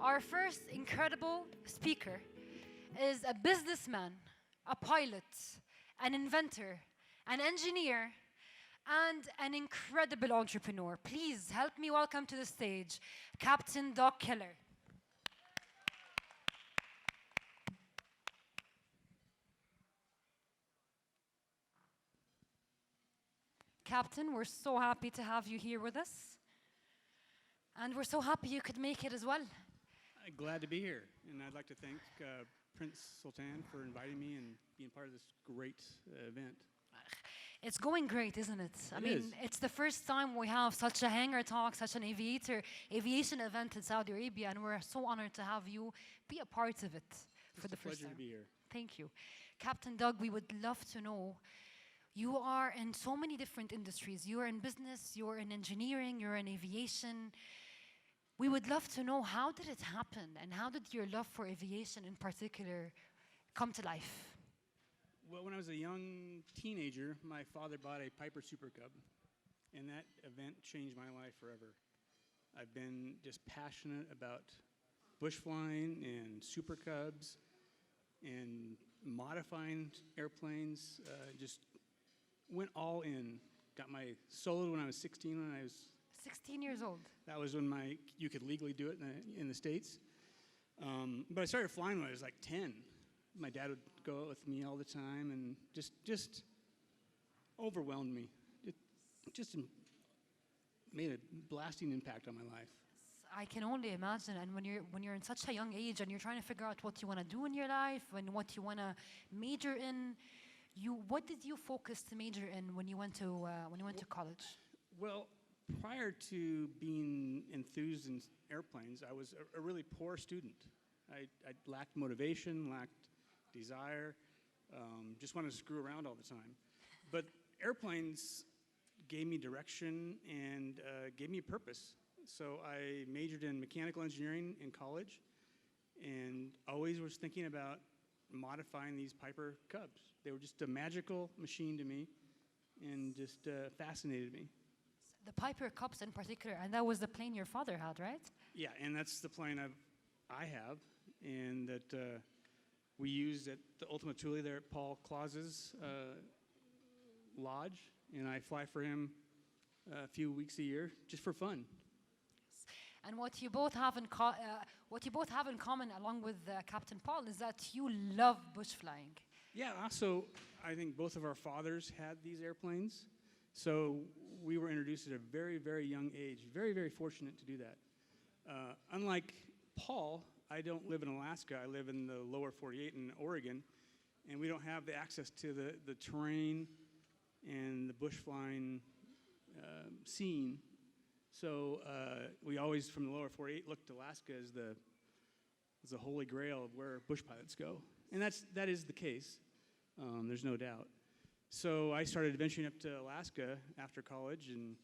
Our first incredible speaker is a businessman, a pilot, an inventor, an engineer, and an incredible entrepreneur. Please help me welcome to the stage Captain Doug Keller. Captain, we're so happy to have you here with us. And we're so happy you could make it as well. Glad to be here. And I'd like to thank Prince Sultan for inviting me and being part of this great event. It's going great, isn't it? I mean, is. it's the first time we have such a hangar talk, such an aviation event in Saudi Arabia, and we're so honored to have you be a part of it for the first time. It's a pleasure to be here. Thank you. Captain Doug, we would love to know, you are in so many different industries. You're in business, you're in engineering, you're in aviation. We would love to know, how did it happen, and how did your love for aviation in particular come to life? Well, when I was a young teenager, my father bought a Piper Super Cub, and that event changed my life forever. I've been just passionate about bush flying and Super Cubs and modifying airplanes. Just went all in. Got my soloed when I was 16. When I was 16 years old. That was when you could legally do it in the States. But I started flying when I was like 10. My dad would go out with me all the time, and just overwhelmed me. It just made a blasting impact on my life. I can only imagine. And when you're in such a young age and you're trying to figure out what you want to do in your life and what you want to major in, what did you focus to major in when you went to college? Well, prior to being enthused in airplanes, I was a really poor student. I lacked motivation, lacked desire, just wanted to screw around all the time. But airplanes gave me direction and gave me a purpose. So I majored in mechanical engineering in college and always was thinking about modifying these Piper Cubs. They were just a magical machine to me and just fascinated me. The Piper Cubs in particular, and that was the plane your father had, right? Yeah, and that's the plane I have, and that we used at the Ultima Thule there at Paul Claus's lodge, and I fly for him a few weeks a year just for fun. And what you both have in common, along with Captain Paul, is that you love bush flying. Yeah, also I think both of our fathers had these airplanes. So we were introduced at a very, very young age. Very, very fortunate to do that. Unlike Paul, I don't live in Alaska. I live in the lower 48 in Oregon, and we don't have the access to the terrain and the bush flying scene. So we always, from the lower 48, looked to Alaska as the holy grail of where bush pilots go. And that is the case. There's no doubt. So I started venturing up to Alaska after college and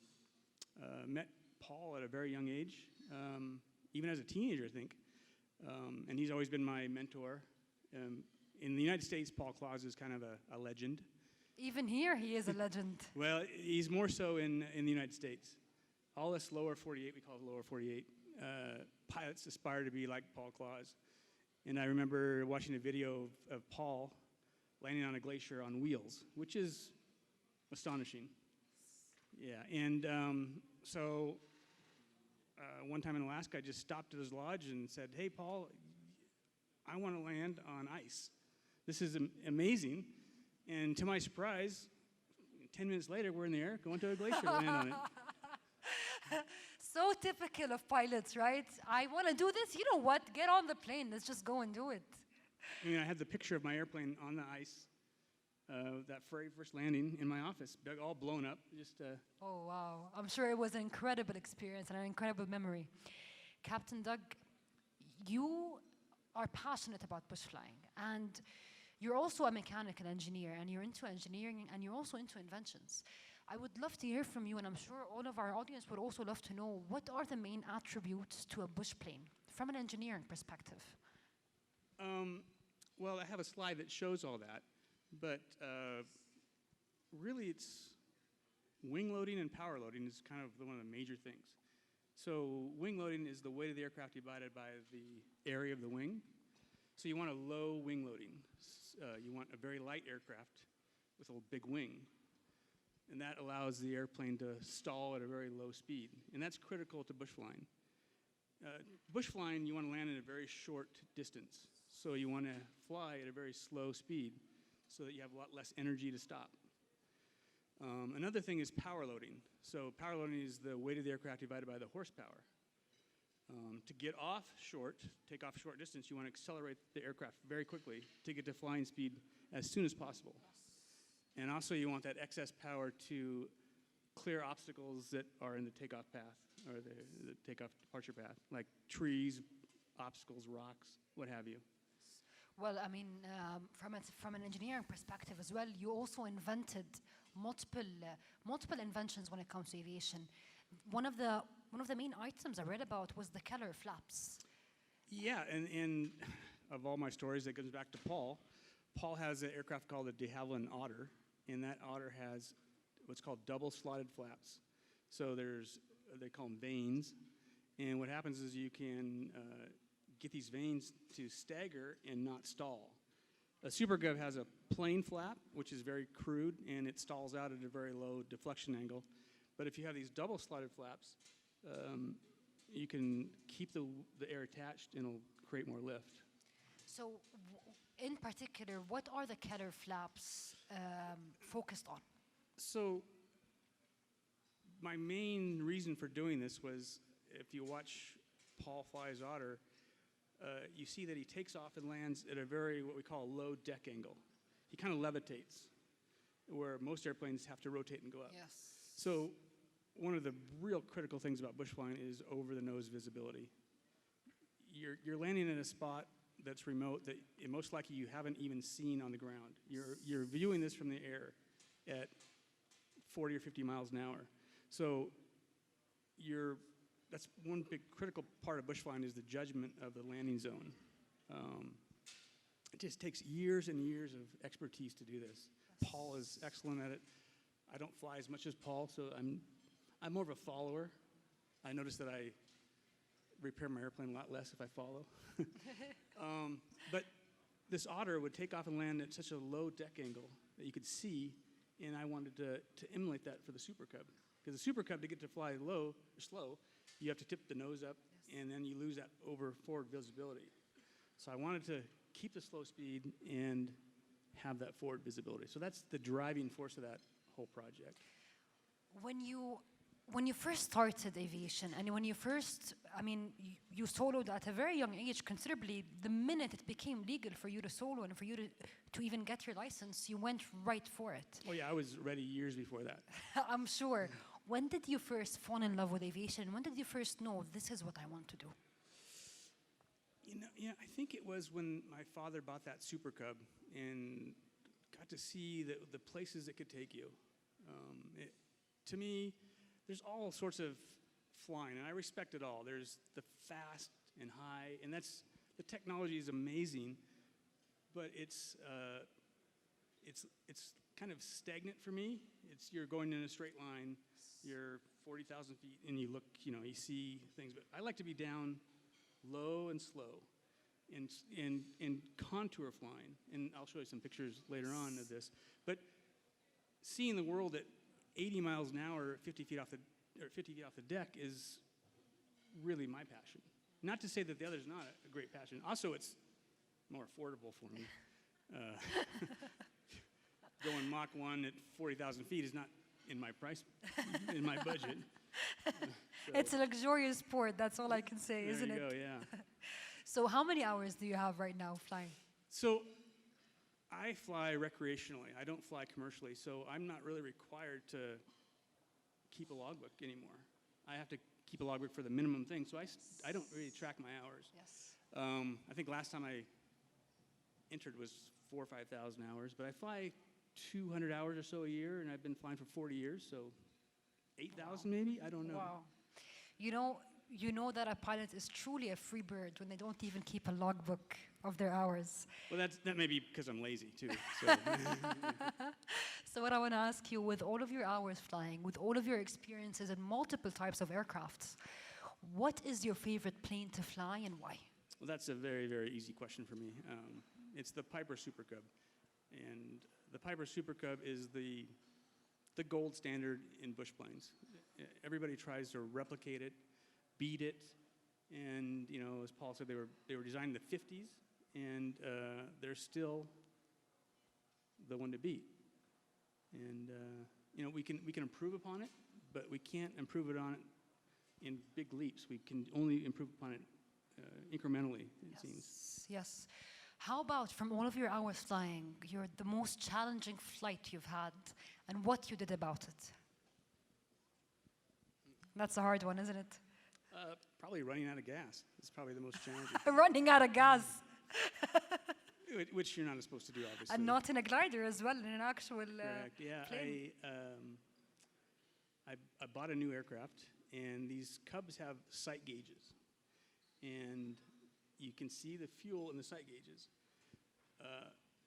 met Paul at a very young age, even as a teenager, I think. And he's always been my mentor. In the United States, Paul Claus is kind of a legend. Even here, he is a legend. Well, he's more so in the United States. All this lower 48, we call it lower 48, pilots aspire to be like Paul Claus. And I remember watching a video of Paul landing on a glacier on wheels, which is astonishing. Yeah, and so one time in Alaska, I just stopped at his lodge and said, "Hey, Paul, I want to land on ice. This is amazing." And to my surprise, 10 minutes later, we're in the air going to a glacier to land on it. So typical of pilots, right? I want to do this. You know what? Get on the plane. Let's just go and do it. I mean, I had the picture of my airplane on the ice, that very first landing in my office, all blown up. Oh, wow. I'm sure it was an incredible experience and an incredible memory. Captain Doug, you are passionate about bush flying, and you're also a mechanical engineer, and you're into engineering, and you're also into inventions. I would love to hear from you, and I'm sure all of our audience would also love to know, what are the main attributes to a bush plane from an engineering perspective? Well, I have a slide that shows all that, but really it's wing loading and power loading is kind of one of the major things. So wing loading is the weight of the aircraft divided by the area of the wing. So you want a low wing loading. You want a very light aircraft with a big wing. And that allows the airplane to stall at a very low speed. And that's critical to bush flying. Bush flying, you want to land in a very short distance. So you want to fly at a very slow speed so that you have a lot less energy to stop. Another thing is power loading. So power loading is the weight of the aircraft divided by the horsepower. To get off short, take off short distance, you want to accelerate the aircraft very quickly to get to flying speed as soon as possible. And also you want that excess power to clear obstacles that are in the takeoff path or the takeoff departure path, like trees, obstacles, rocks, what have you. Well, I mean, from an engineering perspective as well, you also invented multiple inventions when it comes to aviation. One of the main items I read about was the Keller flaps. Yeah, and of all my stories, that goes back to Paul. Paul has an aircraft called the de Havilland Otter, and that Otter has what's called double slotted flaps. So they call them vanes, and what happens is you can get these vanes to stagger and not stall. A Super Gov has a plain flap, which is very crude, and it stalls out at a very low deflection angle. But if you have these double slotted flaps, you can keep the air attached and it'll create more lift. So, in particular, what are the Keller flaps focused on? So, my main reason for doing this was, if you watch Paul fly his Otter, you see that he takes off and lands at a very, what we call a low deck angle. He kind of levitates, where most airplanes have to rotate and go up. Yes. So one of the real critical things about bush flying is over-the-nose visibility. You're landing in a spot that's remote that most likely you haven't even seen on the ground. You're viewing this from the air at 40 or 50 miles an hour. So that's one big critical part of bush flying is the judgment of the landing zone. It just takes years and years of expertise to do this. Paul is excellent at it. I don't fly as much as Paul, so I'm more of a follower. I notice that I repair my airplane a lot less if I follow. But this Otter would take off and land at such a low deck angle that you could see, and I wanted to emulate that for the Super Cub. Because the Super Cub, to get to fly low or slow, you have to tip the nose up, and then you lose that forward visibility. So I wanted to keep the slow speed and have that forward visibility. So that's the driving force of that whole project. When you first started aviation, and when you first, you soloed at a very young age, considerably. The minute it became legal for you to solo and for you to even get your license, you went right for it. Oh yeah, I was ready years before that. I'm sure. When did you first fall in love with aviation? When did you first know this is what I want to do? I think it was when my father bought that Super Cub and got to see the places it could take you. To me, there's all sorts of flying, and I respect it all. There's the fast and high, and the technology is amazing, but it's kind of stagnant for me. You're going in a straight line, you're 40,000 feet, and you look, you see things. But I like to be down low and slow, and contour flying. And I'll show you some pictures later on of this. But seeing the world at 80 miles an hour, 50 feet off the deck is really my passion. Not to say that the other's not a great passion. Also, it's more affordable for me. Going Mach 1 at 40,000 feet is not in my budget. It's a luxurious sport, that's all I can say, isn't it? There you go, yeah. So how many hours do you have right now flying? So I fly recreationally. I don't fly commercially, so I'm not really required to keep a logbook anymore. I have to keep a logbook for the minimum thing, so I don't really track my hours. Yes. I think last time I entered was 4,000 or 5,000 hours, but I fly 200 hours or so a year, and I've been flying for 40 years, so 8,000 maybe? I don't know. Wow. You know that a pilot is truly a free bird when they don't even keep a logbook of their hours. Well, that may be because I'm lazy, too. So. So what I want to ask you, with all of your hours flying, with all of your experiences in multiple types of aircrafts, What is your favorite plane to fly and why? Well, that's a very, very easy question for me. It's the Piper Super Cub. And the Piper Super Cub is the gold standard in bush planes. Everybody tries to replicate it, beat it, and as Paul said, they were designed in the 50s, and they're still the one to beat. And we can improve upon it, but we can't improve it on it in big leaps. We can only improve upon it incrementally, it seems. Yes. How about from all of your hours flying, the most challenging flight you've had and what you did about it? That's a hard one, isn't it? Probably running out of gas. It's probably the most challenging. Running out of gas. Which you're not supposed to do, obviously. And not in a glider as well, in an actual Correct. Yeah, plane. I bought a new aircraft, and these Cubs have sight gauges. And you can see the fuel in the sight gauges.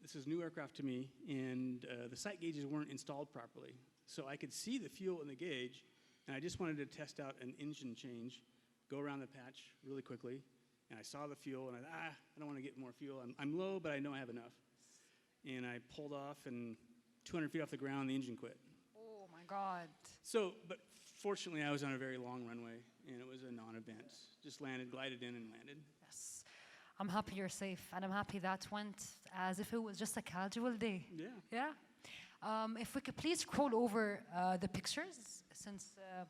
This is new aircraft to me, and the sight gauges weren't installed properly. So I could see the fuel in the gauge, and I just wanted to test out an engine change, go around the patch really quickly, and I saw the fuel, and I don't want to get more fuel. I'm low, but I know I have enough. And I pulled off, and 200 feet off the ground, the engine quit. Oh, my God. So, but fortunately, I was on a very long runway, and it was a non-event. Just glided in and landed. Yes. I'm happy you're safe, and I'm happy that went as if it was just a casual day. Yeah. Yeah? If we could please scroll over the pictures, since if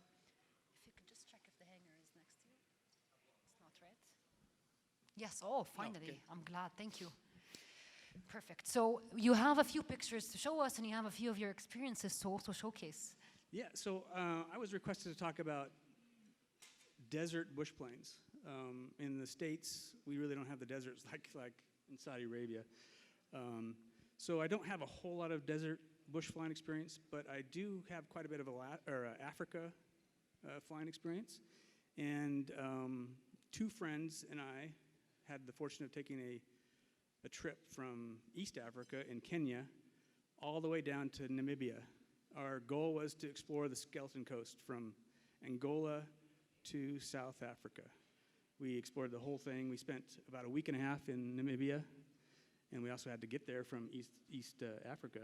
you could just check if the hangar is next to you. It's not, right? Yes, oh, finally. Okay. I'm glad, thank you. Perfect. So you have a few pictures to show us, and you have a few of your experiences to also showcase. Yeah, so I was requested to talk about desert bush planes. In the States, we really don't have the deserts like in Saudi Arabia. So I don't have a whole lot of desert bush flying experience, but I do have quite a bit of Africa flying experience. And two friends and I had the fortune of taking a trip from East Africa in Kenya all the way down to Namibia. Our goal was to explore the Skeleton Coast from Angola to South Africa. We explored the whole thing. We spent about a week and a half in Namibia, and we also had to get there from East Africa.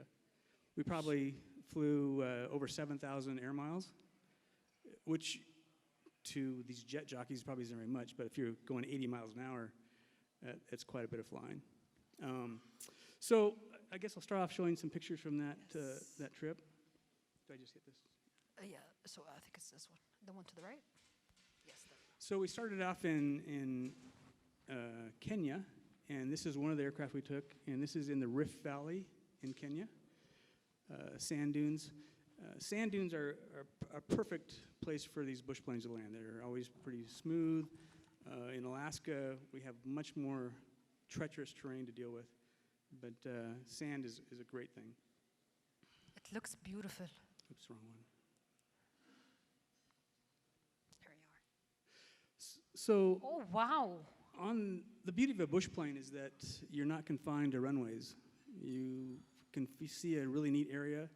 We probably flew over 7,000 air miles, which to these jet jockeys probably isn't very much, but if you're going 80 miles an hour, it's quite a bit of flying. So I guess I'll start off showing some pictures from that trip. Do I just hit this? Yeah, so I think it's this one. The one to the right? Yes. So we started off in Kenya, and this is one of the aircraft we took, and this is in the Rift Valley in Kenya. Sand dunes. Sand dunes are a perfect place for these bush planes to land. They're always pretty smooth. In Alaska, we have much more treacherous terrain to deal with, but sand is a great thing. It looks beautiful. Oops, wrong one. Here you are. So, Oh, wow. on the beauty of a bush plane is that you're not confined to runways. You can see a really neat area,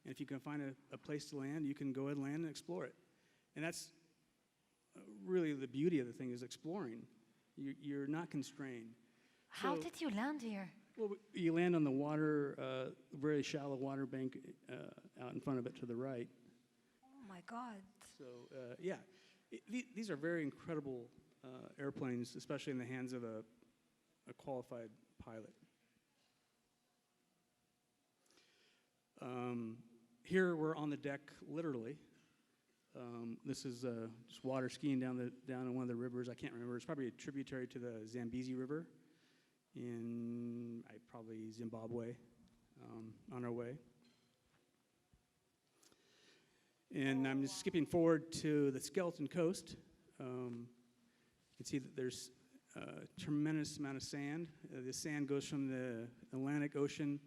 and if you can find a place to land, you can go ahead and land and explore it. And that's really the beauty of the thing, is exploring. You're not constrained. How So- did you land here? Well, you land on the water, very shallow water bank out in front of it to the right. Oh, my God. So, yeah, these are very incredible airplanes, especially in the hands of a qualified pilot. Here we're on the deck, literally. This is just water skiing down in one of the rivers. I can't remember. It's probably a tributary to the Zambezi River in probably Zimbabwe, on our way. And I'm just skipping forward to the Skeleton Coast. You can see that there's a tremendous amount of sand. The sand goes from the Atlantic Ocean,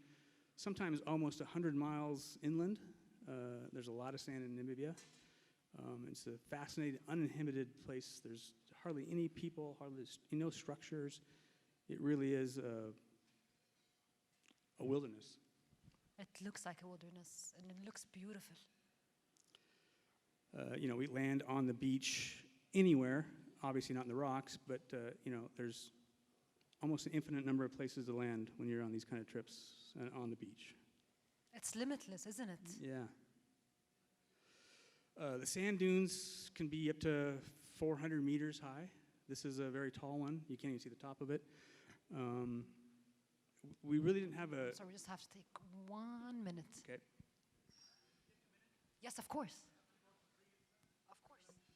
sometimes almost 100 miles inland. There's a lot of sand in Namibia. It's a fascinating, uninhibited place. There's hardly any people, no structures. It really is a wilderness. It looks like a wilderness, and it looks beautiful. We land on the beach anywhere. Obviously not in the rocks, but there's almost an infinite number of places to land when you're on these kind of trips on the beach. It's limitless, isn't it? Yeah. The sand dunes can be up to 400 meters high. This is a very tall one. You can't even see the top of it. We really didn't have a... So we just have to take 1 minute. Okay. Yes, of course. Of course. Of course.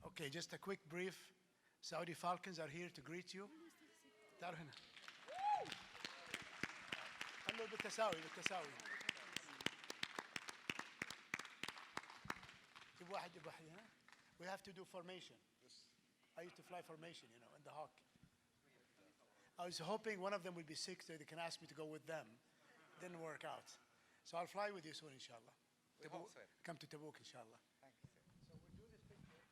Okay, just a quick brief. Saudi Falcons are here to greet you. تعالوا هنا. خلوا بالتساوي بالتساوي. جيب واحد هنا. We have to do formation. I used to fly formation, in the Hawk. I was hoping one of them would be sick so they can ask me to go with them. Didn't work out. So I'll fly with you soon, inshallah. Come to Tabuk, inshallah. Thank you, sir. So we'll do this picture.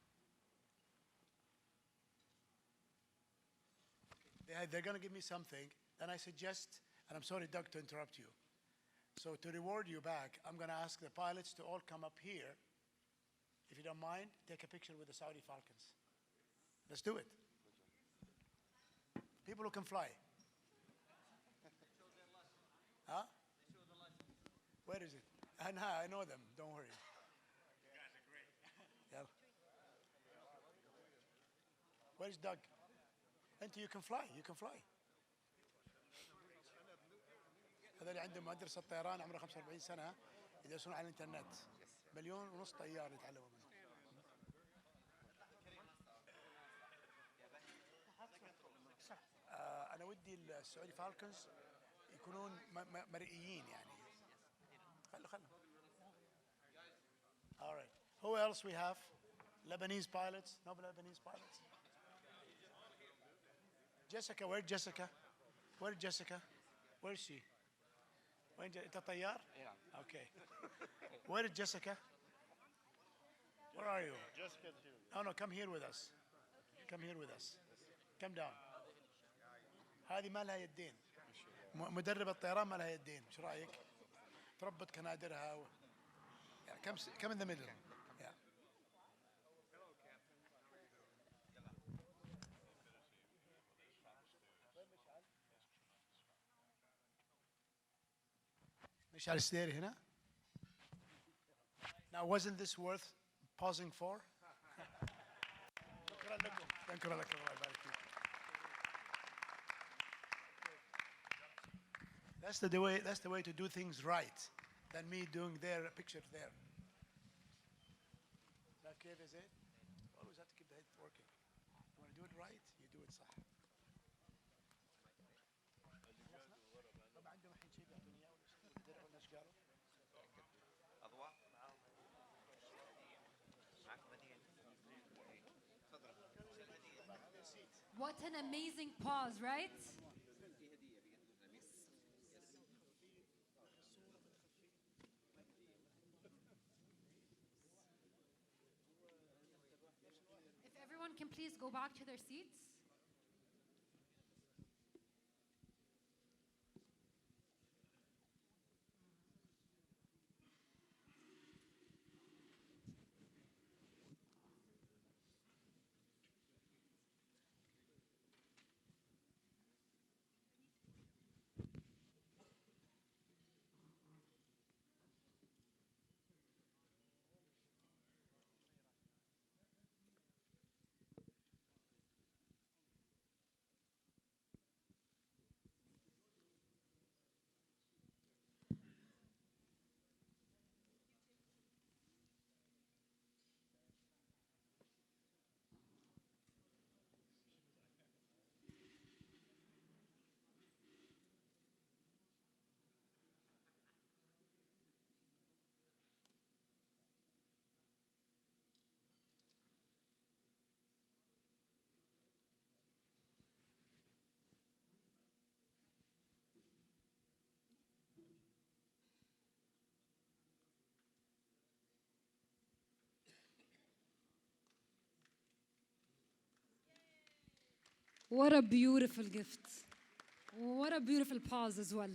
They're going to give me something, and I suggest, and I'm sorry, Doug, to interrupt you. So to reward you back, I'm going to ask the pilots to all come up here. If you don't mind, take a picture with the Saudi Falcons. Let's do it. People who can fly. Huh? Where is it? I know them. Don't worry. You guys are great. Yeah. Where's Doug? You can fly. You can fly. هذا اللي عندهم مدرسة الطيران عمره 45 سنة يدرسون على الإنترنت. 1.5 مليون طيار يتعلموا منه. أنا ودي السعودي فالكونز يكونون مرئيين يعني. خلوا. All right. Who else we have? Lebanese pilots? No Lebanese pilots? Jessica, where's Jessica? Where's Jessica? Where is she? أنت طيار? Yeah. Okay. Where is Jessica? Where are you? Jessica's here. No, come here with us. Come here with us. Come down. هذه ما لها يدين. مدرب الطيران ما لها يدين. ايش رايك؟ تربط كنادرها يعني come in the middle. Yeah. مشعل السديري هنا. Now wasn't this worth pausing for? شكرا لكم. شكرا لكم الله يبارك فيك. That's the way to do things right than me doing their picture there. Now, كيف is it? Always have to keep the head working. You want to do it right, you do it صح. طبعا عندهم الحين شيء بيعطوني اياه الدرع ولا ايش قالوا؟ أضواء معك هدية. تفضل. What an amazing pause, right? If everyone can please go back to their seats. What a beautiful gift. What a beautiful pause as well.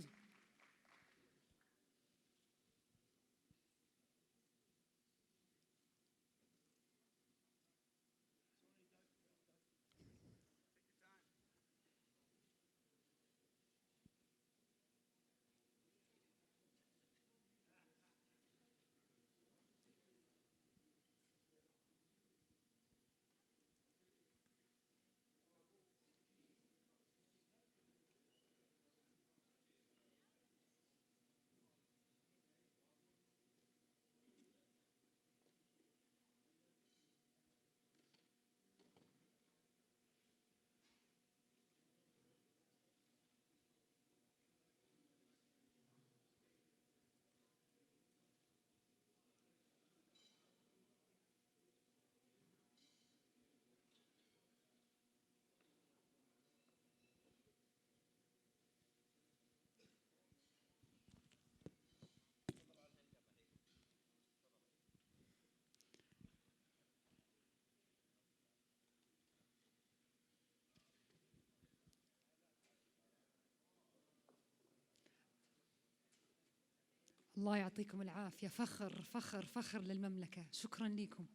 الله يعطيكم العافية. فخر فخر فخر للمملكة. شكرا لكم.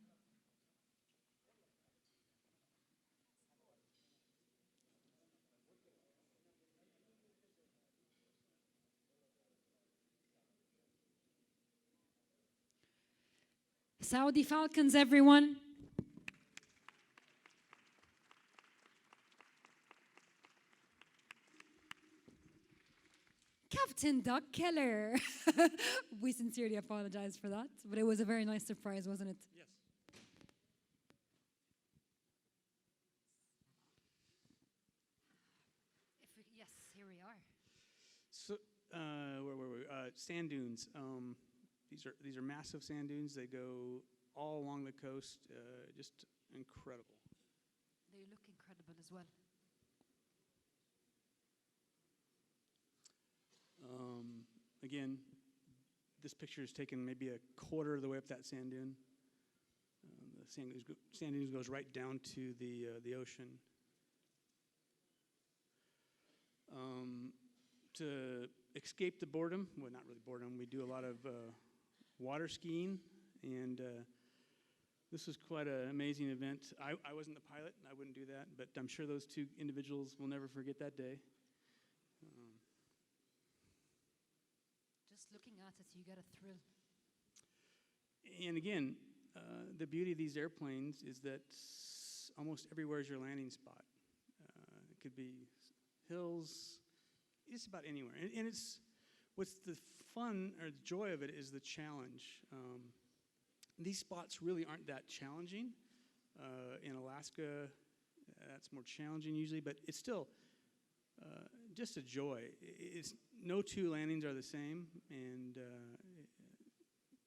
Saudi Falcons, everyone. Captain Doug Keller. We sincerely apologize for that, but it was a very nice surprise, wasn't it? Yes. Yes, here we are. So, where were we? Sand dunes. These are massive sand dunes. They go all along the coast. Just incredible. They look incredible as well. Again, this picture is taken maybe a quarter of the way up that sand dune. The sand dunes goes right down to the ocean. To escape the boredom, well, not really boredom, we do a lot of water skiing, and this was quite an amazing event. I wasn't the pilot, and I wouldn't do that, but I'm sure those two individuals will never forget that day. Just looking at it, you get a thrill. And again, the beauty of these airplanes is that almost everywhere is your landing spot. It could be hills, just about anywhere. And it's what's the fun or the joy of it is the challenge. These spots really aren't that challenging. In Alaska, that's more challenging usually, but it's still just a joy. No two landings are the same, and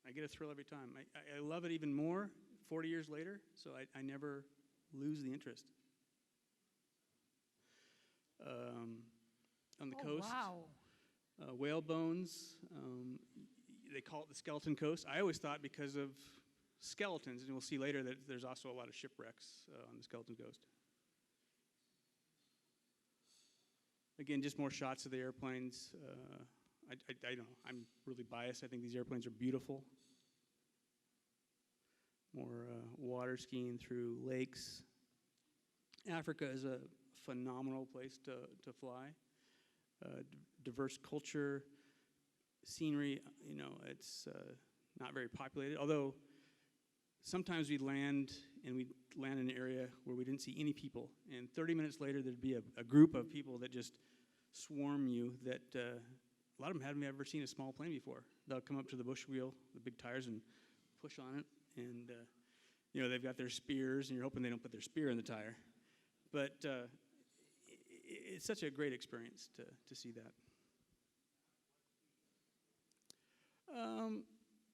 I get a thrill every time. I love it even more 40 years later, so I never lose the interest. On the coast, wow. Whale bones, they call it the skeleton coast. I always thought because of skeletons, and we'll see later that there's also a lot of shipwrecks on the skeleton coast. Again, just more shots of the airplanes. I don't know, I'm really biased. I think these airplanes are beautiful. More water skiing through lakes. Africa is a phenomenal place to fly. Diverse culture, scenery, it's not very populated. Although sometimes we'd land in an area where we didn't see any people. And 30 minutes later, there'd be a group of people that just swarm you that a lot of them haven't ever seen a small plane before. They'll come up to the bush wheel, the big tires, and push on it. And, they've got their spears, and you're hoping they don't put their spear in the tire. But it's such a great experience to see that.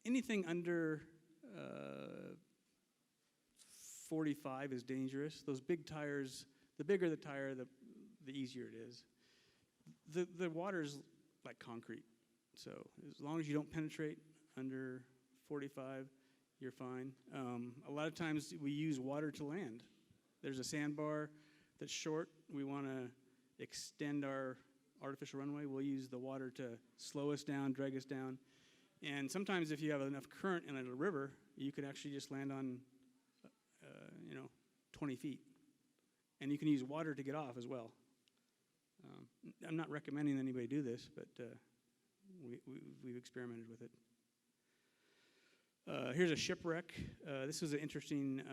Anything under 45 is dangerous. Those big tires, the bigger the tire, the easier it is. The water's like concrete. So as long as you don't penetrate under 45, you're fine. A lot of times we use water to land. There's a sandbar that's short. We want to extend our artificial runway. We'll use the water to slow us down, drag us down. And sometimes if you have enough current in a river, you could actually just land on, 20 feet. And you can use water to get off as well. I'm not recommending anybody do this, but we've experimented with it. Here's a shipwreck. This was an interesting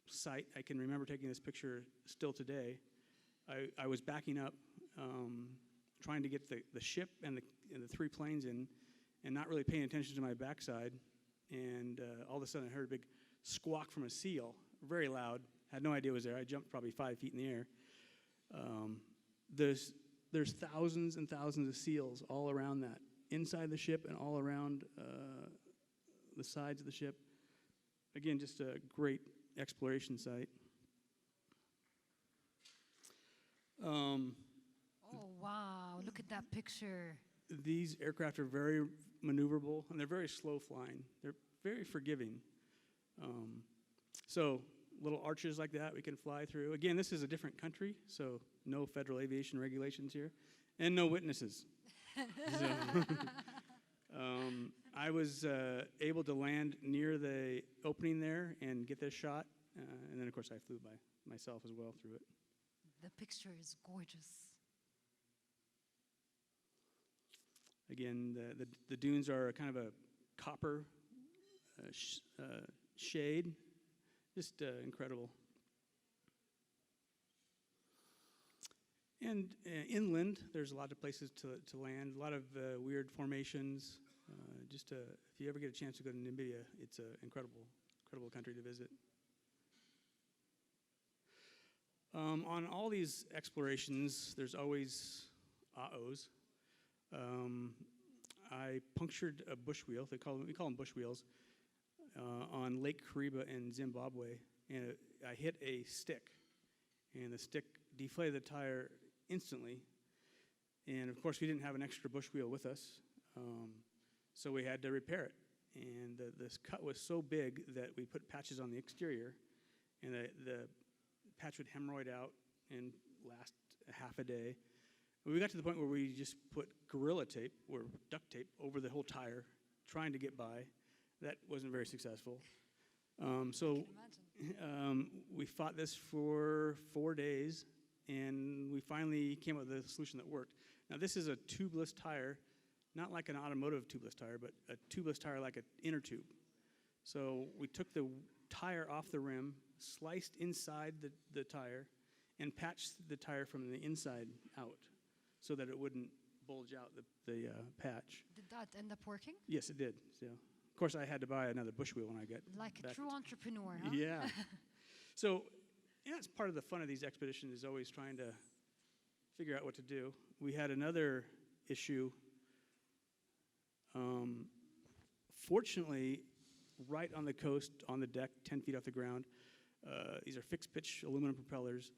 sight. I can remember taking this picture still today. I was backing up, trying to get the ship and the three planes in, and not really paying attention to my backside. And all of a sudden I heard a big squawk from a seal, very loud. Had no idea it was there. I jumped probably 5 feet in the air. There's thousands and thousands of seals all around that, inside the ship and all around the sides of the ship. Again, just a great exploration site. Oh, wow. Look at that picture. These aircraft are very maneuverable, and they're very slow flying. They're very forgiving. So little arches like that we can fly through. Again, this is a different country, so no federal aviation regulations here, and no witnesses. So, I was able to land near the opening there and get this shot. And then, of course, I flew by myself as well through it. The picture is gorgeous. Again, the dunes are kind of a copper shade. Just incredible. And inland, there's a lot of places to land, a lot of weird formations. If you ever get a chance to go to Namibia, it's an incredible country to visit. On all these explorations, there's always uh-ohs. I punctured a bush wheel. We call them bush wheels on Lake Kariba in Zimbabwe, and I hit a stick, and the stick deflated the tire instantly. And of course, we didn't have an extra bush wheel with us, so we had to repair it. And this cut was so big that we put patches on the exterior, and the patch would hemorrhoid out and last half a day. We got to the point where we just put Gorilla Tape or duct tape over the whole tire, trying to get by. That wasn't very successful. So we fought this for 4 days, and we finally came up with a solution that worked. Now, this is a tubeless tire, not like an automotive tubeless tire, but a tubeless tire like an inner tube. So we took the tire off the rim, sliced inside the tire, and patched the tire from the inside out so that it wouldn't bulge out the patch. Did that end up working? Yes, it did. So, of course, I had to buy another bush wheel when I got Like a back. true entrepreneur, huh? Yeah. So, it's part of the fun of these expeditions is always trying to figure out what to do. We had another issue. Fortunately, right on the coast, on the deck, 10 feet off the ground, these are fixed-pitch aluminum propellers.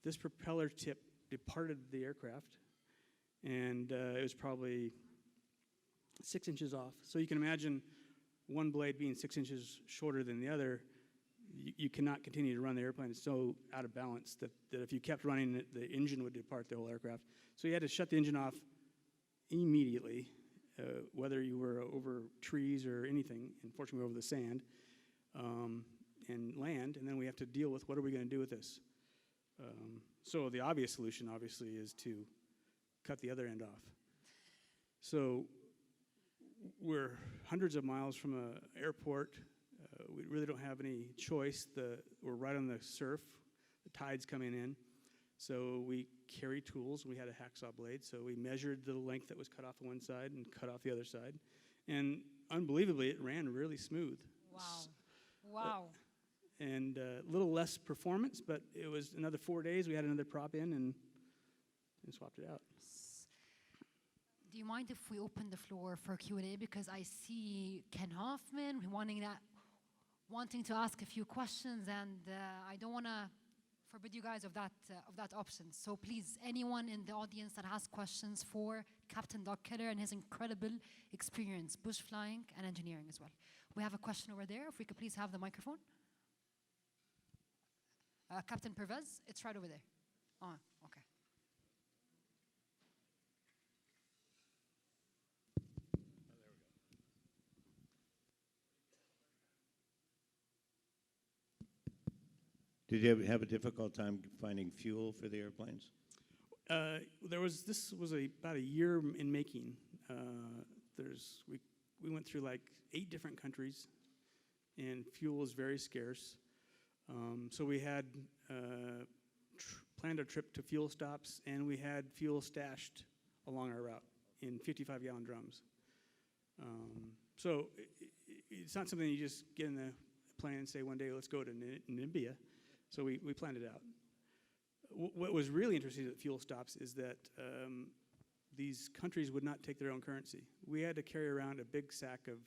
This propeller tip departed the aircraft, and it was probably 6 inches off. So you can imagine one blade being 6 inches shorter than the other. You cannot continue to run the airplane. It's so out of balance that if you kept running it, the engine would depart the whole aircraft. So you had to shut the engine off immediately, whether you were over trees or anything. Unfortunately, we were over the sand, and land, and then we have to deal with what are we going to do with this. So the obvious solution, obviously, is to cut the other end off. So we're hundreds of miles from an airport. We really don't have any choice. We're right on the surf. The tide's coming in. So we carry tools. We had a hacksaw blade. So we measured the length that was cut off on one side and cut off the other side. And unbelievably, it ran really smooth. Wow. Wow. And a little less performance, but it was another 4 days. We had another prop in and swapped it out. Do you mind if we open the floor for Q&A? Because I see Ken Hoffman wanting to ask a few questions, and I don't want to forbid you guys of that option. So please, anyone in the audience that has questions for Captain Doug Keller and his incredible experience, bush flying and engineering as well. We have a question over there. If we could please have the microphone. Captain Pervez, it's right over there. Oh, okay. Did you have a difficult time finding fuel for the airplanes? This was about a year in making. We went through like 8 different countries, and fuel is very scarce. So we had planned a trip to fuel stops, and we had fuel stashed along our route in 55-gallon drums. So it's not something you just get in the plane and say one day, let's go to Namibia. So we planned it out. What was really interesting at fuel stops is that these countries would not take their own currency. We had to carry around a big sack of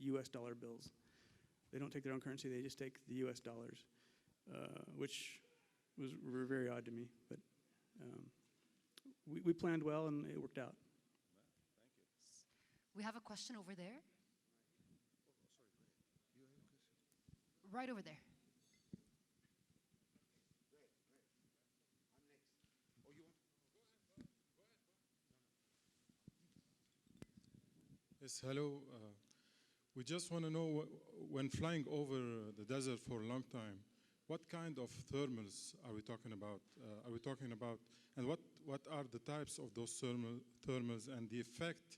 US dollar bills. They don't take their own currency, they just take the US dollars, which were very odd to me. But we planned well, and it worked out. We have a question over there. Right over there. Yes, hello. We just want to know, when flying over the desert for a long time, what kind of thermals are we talking about? And what are the types of those thermals and the effect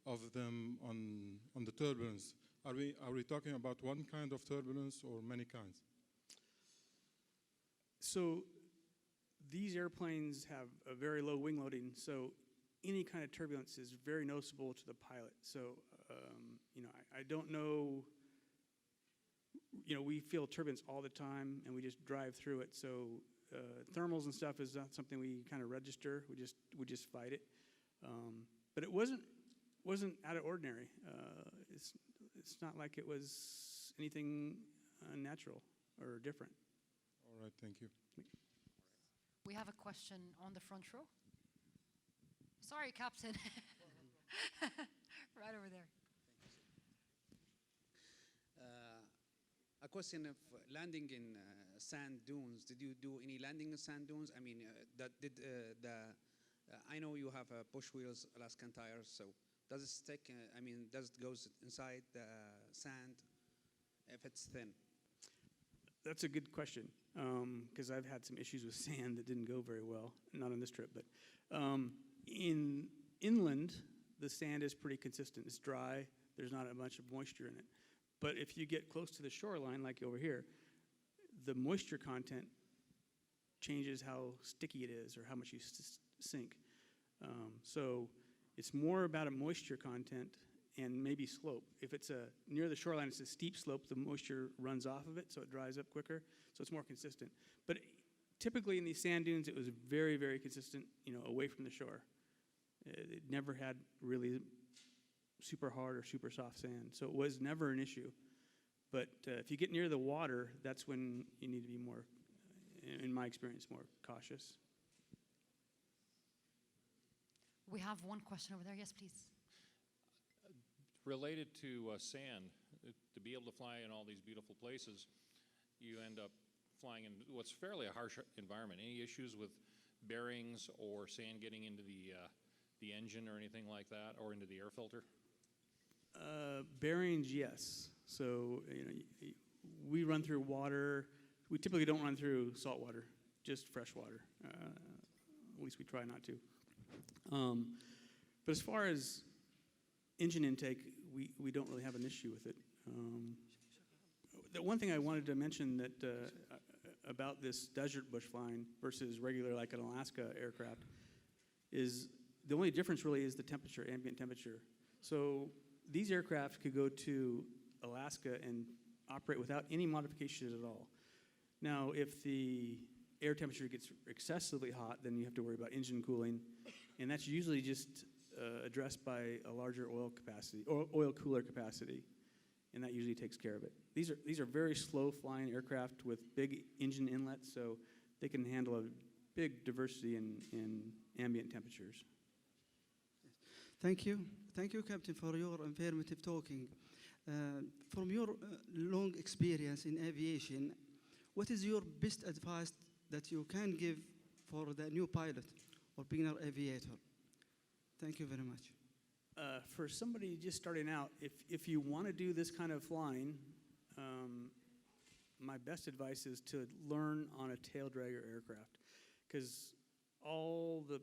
of them on the turbulence? Are we talking about one kind of turbulence or many kinds? So these airplanes have a very low wing loading, so any kind of turbulence is very noticeable to the pilot. So, I don't know, we feel turbulence all the time and we just drive through it. So thermals and stuff is not something we kind of register. We just fight it. But it wasn't out of ordinary. It's not like it was anything unnatural or different. All right, thank you. We have a question on the front row. Sorry, Captain. Right over there. A question of landing in sand dunes. Did you do any landing in sand dunes? I mean, I know you have push wheels, Alaskan tires. So does it stick? Does it go inside the sand if it's thin? That's a good question, because I've had some issues with sand that didn't go very well. Not on this trip, but in inland, the sand is pretty consistent. It's dry. There's not a bunch of moisture in it. But if you get close to the shoreline, like over here, the moisture content changes how sticky it is or how much you sink. So it's more about a moisture content and maybe slope. If it's near the shoreline, it's a steep slope, the moisture runs off of it, so it dries up quicker, so it's more consistent. But typically in these sand dunes, it was very, very consistent, away from the shore. It never had really super hard or super soft sand, so it was never an issue. But if you get near the water, that's when you need to be more, in my experience, more cautious. We have one question over there. Yes, please. Related to sand, to be able to fly in all these beautiful places, you end up flying in what's fairly a harsh environment. Any issues with bearings or sand getting into the engine or anything like that, or into the air filter? Bearings, yes. So we run through water. We typically don't run through salt water, just fresh water. At least we try not to. But as far as engine intake, we don't really have an issue with it. The one thing I wanted to mention that about this desert bush flying versus regular, like an Alaska aircraft, is the only difference really is the temperature, ambient temperature. So these aircraft could go to Alaska and operate without any modifications at all. Now, if the air temperature gets excessively hot, then you have to worry about engine cooling, and that's usually just addressed by a larger oil capacity or oil cooler capacity, and that usually takes care of it. These are very slow flying aircraft with big engine inlets, so they can handle a big diversity in ambient temperatures. Thank you, Captain, for your informative talking. From your long experience in aviation, what is your best advice that you can give for the new pilot or beginner aviator? Thank you very much. For somebody just starting out, if you want to do this kind of flying, my best advice is to learn on a tail dragger aircraft, because all the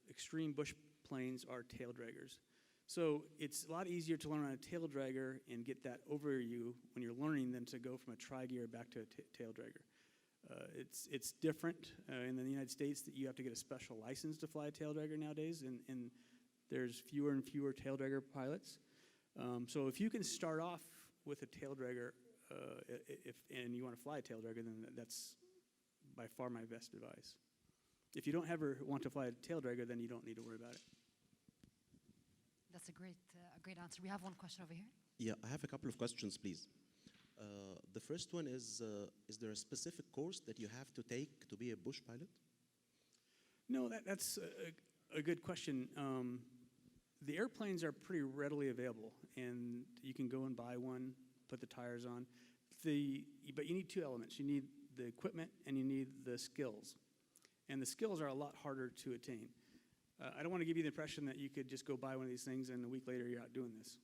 extreme bush planes are tail draggers. So it's a lot easier to learn on a tail dragger and get that over you when you're learning than to go from a tri-gear back to a tail dragger. It's different in the United States that you have to get a special license to fly a tail dragger nowadays, and there's fewer and fewer tail dragger pilots. So if you can start off with a tail dragger, and you want to fly a tail dragger, then that's by far my best advice. If you don't ever want to fly a tail dragger, then you don't need to worry about it. That's a great answer. We have one question over here. Yeah, I have a couple of questions, please. The first one is there a specific course that you have to take to be a bush pilot? No, that's a good question. The airplanes are pretty readily available, and you can go and buy one, put the tires on. But you need two elements. You need the equipment, and you need the skills. And the skills are a lot harder to attain. I don't want to give you the impression that you could just go buy one of these things and a week later you're out doing this.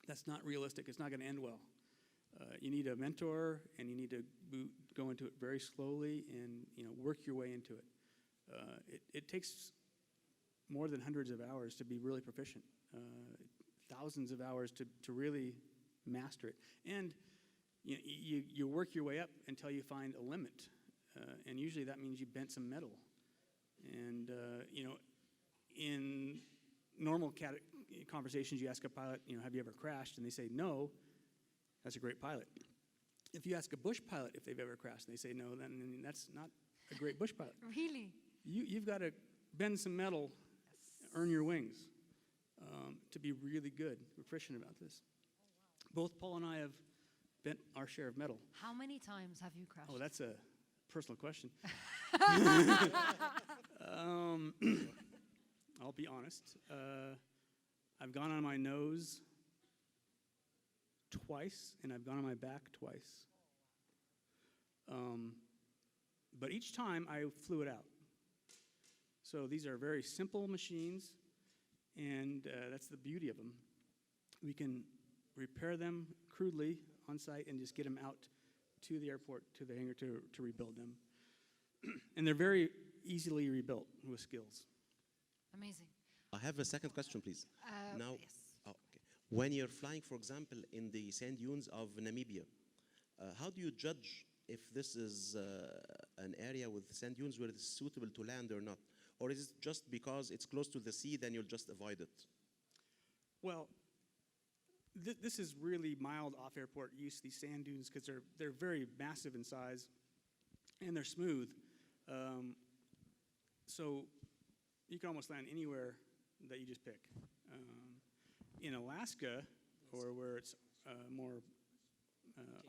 That's not realistic. It's not going to end well. You need a mentor, and you need to go into it very slowly and work your way into it. It takes more than hundreds of hours to be really proficient, thousands of hours to really master it. And you work your way up until you find a limit, and usually that means you bent some metal. And in normal conversations, you ask a pilot, have you ever crashed? And they say no. That's a great pilot. If you ask a bush pilot if they've ever crashed and they say no, then that's not a great bush pilot. Really? You've got to bend some metal, earn your wings, to be really good, proficient about this. Both Paul and I have bent our share of metal. How many times have you crashed? Oh, that's a personal question. I'll be honest. I've gone on my nose twice, and I've gone on my back twice. But each time I flew it out. So these are very simple machines, and that's the beauty of them. We can repair them crudely on site and just get them out to the airport, to the hangar to rebuild them. And they're very easily rebuilt with skills. Amazing. I have a second question, please. Now, yes. oh, okay. When you're flying, for example, in the sand dunes of Namibia, how do you judge if this is an area with sand dunes where it's suitable to land or not? Or is it just because it's close to the sea, then you'll just avoid it? Well, this is really mild off-airport use, these sand dunes, because they're very massive in size, and they're smooth. So you can almost land anywhere that you just pick. In Alaska, or where it's more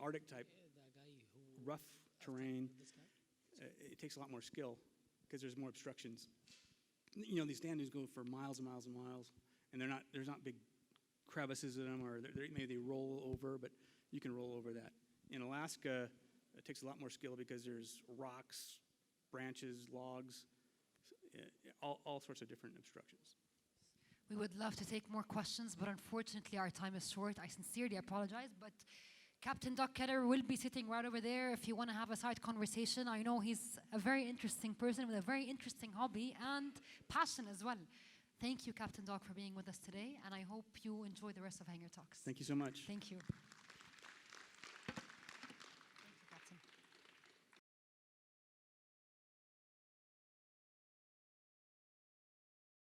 Arctic type, rough terrain, it takes a lot more skill because there's more obstructions. These sand dunes go for miles and miles and miles, and there's not big crevices in them, or maybe they roll over, but you can roll over that. In Alaska, it takes a lot more skill because there's rocks, branches, logs, all sorts of different obstructions. We would love to take more questions, but unfortunately our time is short. I sincerely apologize, but Captain Doug Keller will be sitting right over there if you want to have a side conversation. I know he's a very interesting person with a very interesting hobby and passion as well. Thank you, Captain Doug, for being with us today, and I hope you enjoy the rest of Hangar Talks. Thank you so much. Thank you.